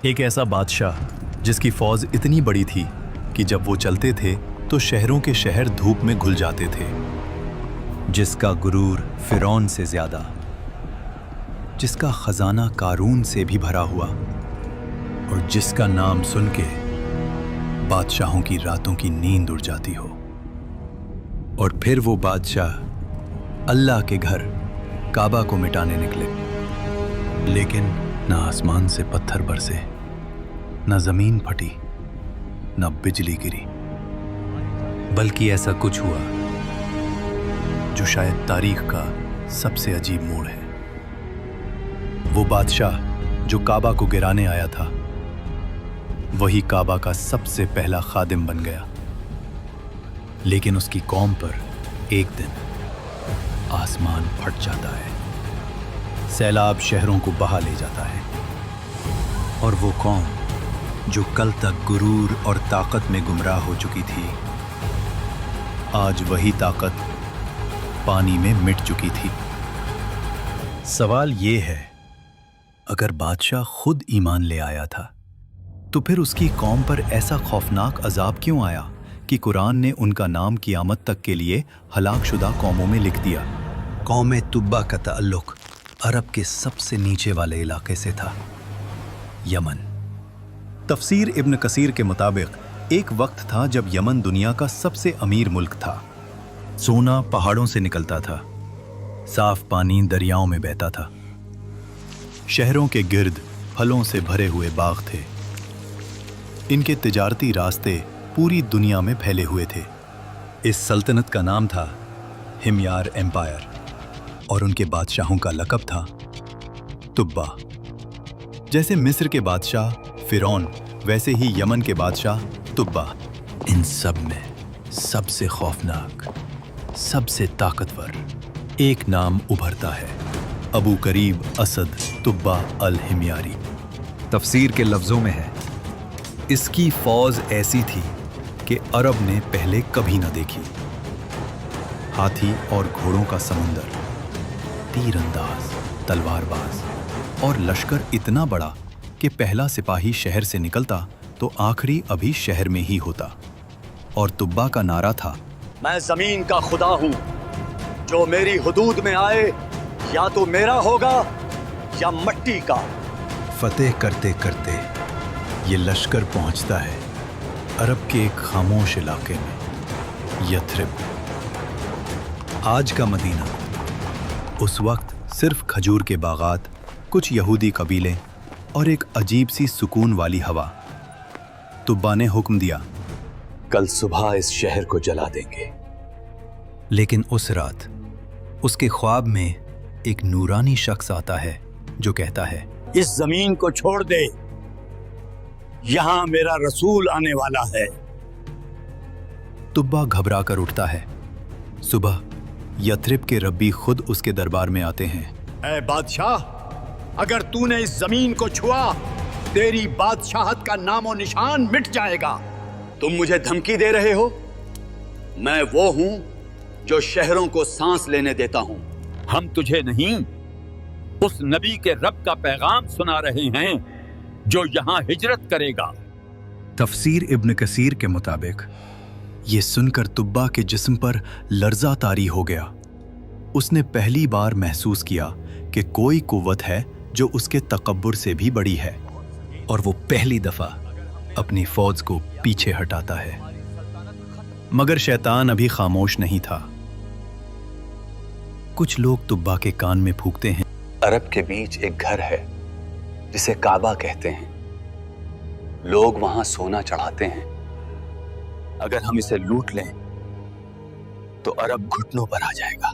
ایک ایسا بادشاہ جس کی فوج اتنی بڑی تھی کہ جب وہ چلتے تھے تو شہروں کے شہر دھوپ میں گھل جاتے تھے، جس کا غرور فرعون سے زیادہ، جس کا خزانہ قارون سے بھی بھرا ہوا، اور جس کا نام سن کے بادشاہوں کی راتوں کی نیند اڑ جاتی ہو۔ اور پھر وہ بادشاہ اللہ کے گھر کعبہ کو مٹانے نکلے، لیکن نہ آسمان سے پتھر برسے، نہ زمین پھٹی، نہ بجلی گری، بلکہ ایسا کچھ ہوا جو شاید تاریخ کا سب سے عجیب موڑ ہے۔ وہ بادشاہ جو کعبہ کو گرانے آیا تھا، وہی کعبہ کا سب سے پہلا خادم بن گیا، لیکن اس کی قوم پر ایک دن آسمان پھٹ جاتا ہے، سیلاب شہروں کو بہا لے جاتا ہے، اور وہ قوم جو کل تک غرور اور طاقت میں گمراہ ہو چکی تھی، آج وہی طاقت پانی میں مٹ چکی تھی۔ سوال یہ ہے، اگر بادشاہ خود ایمان لے آیا تھا تو پھر اس کی قوم پر ایسا خوفناک عذاب کیوں آیا کہ قرآن نے ان کا نام قیامت تک کے لیے ہلاک شدہ قوموں میں لکھ دیا؟ قوم تبا کا تعلق عرب کے سب سے نیچے والے علاقے سے تھا، یمن۔ تفسیر ابن کثیر کے مطابق ایک وقت تھا جب یمن دنیا کا سب سے امیر ملک تھا، سونا پہاڑوں سے نکلتا تھا، صاف پانی دریاؤں میں بہتا تھا، شہروں کے گرد پھلوں سے بھرے ہوئے باغ تھے، ان کے تجارتی راستے پوری دنیا میں پھیلے ہوئے تھے۔ اس سلطنت کا نام تھا ہمیار ایمپائر، اور ان کے بادشاہوں کا لقب تھا تبا۔ جیسے مصر کے بادشاہ فرعون، ویسے ہی یمن کے بادشاہ تبا۔ ان سب میں سب سے خوفناک، سب سے طاقتور ایک نام ابھرتا ہے، ابو کریب اسد تبا الہمیاری۔ تفسیر کے لفظوں میں ہے، اس کی فوج ایسی تھی کہ عرب نے پہلے کبھی نہ دیکھی، ہاتھی اور گھوڑوں کا سمندر، تیر انداز، تلوار باز، اور لشکر اتنا بڑا کہ پہلا سپاہی شہر سے نکلتا تو آخری ابھی شہر میں ہی ہوتا۔ اور تبا کا نعرہ تھا، میں زمین کا خدا ہوں، جو میری حدود میں آئے یا تو میرا ہوگا یا مٹی کا۔ فتح کرتے کرتے یہ لشکر پہنچتا ہے عرب کے ایک خاموش علاقے میں، یثرب۔ آج کا مدینہ، اس وقت صرف کھجور کے باغات، کچھ یہودی قبیلے اور ایک عجیب سی سکون والی ہوا۔ تبا نے حکم دیا، کل صبح اس شہر کو جلا دیں گے۔ لیکن اس رات اس کے خواب میں ایک نورانی شخص آتا ہے جو کہتا ہے، اس زمین کو چھوڑ دے، یہاں میرا رسول آنے والا ہے۔ تبا گھبرا کر اٹھتا ہے۔ صبح یثرب کے ربی خود اس کے دربار میں آتے ہیں۔ اے بادشاہ، اگر تو نے اس زمین کو چھوا، تیری بادشاہت کا نام و نشان مٹ جائے گا۔ تم مجھے دھمکی دے رہے ہو؟ میں وہ ہوں جو شہروں کو سانس لینے دیتا ہوں۔ ہم تجھے نہیں، اس نبی کے رب کا پیغام سنا رہے ہیں جو یہاں ہجرت کرے گا۔ تفسیر ابن کثیر کے مطابق یہ سن کر تبا کے جسم پر لرزہ طاری ہو گیا۔ اس نے پہلی بار محسوس کیا کہ کوئی قوت ہے جو اس کے تکبر سے بھی بڑی ہے، اور وہ پہلی دفعہ اپنی فوج کو پیچھے ہٹاتا ہے۔ مگر شیطان ابھی خاموش نہیں تھا۔ کچھ لوگ تبا کے کان میں پھونکتے ہیں، عرب کے بیچ ایک گھر ہے جسے کعبہ کہتے ہیں، لوگ وہاں سونا چڑھاتے ہیں، اگر ہم اسے لوٹ لیں تو عرب گھٹنوں پر آ جائے گا۔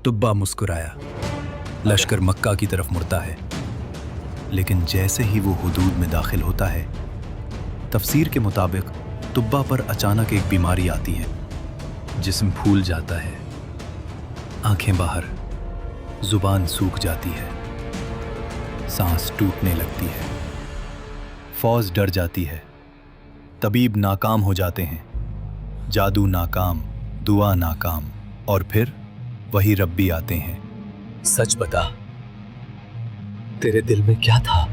تبا مسکرایا۔ لشکر مکہ کی طرف مڑتا ہے، لیکن جیسے ہی وہ حدود میں داخل ہوتا ہے، تفسیر کے مطابق تبا پر اچانک ایک بیماری آتی ہے۔ جسم پھول جاتا ہے، آنکھیں باہر، زبان سوکھ جاتی ہے، سانس ٹوٹنے لگتی ہے، فوج ڈر جاتی ہے، طبیب ناکام ہو جاتے ہیں، جادو ناکام، دعا ناکام، اور پھر وہی ربی آتے ہیں۔ سچ بتا، تیرے دل میں کیا تھا؟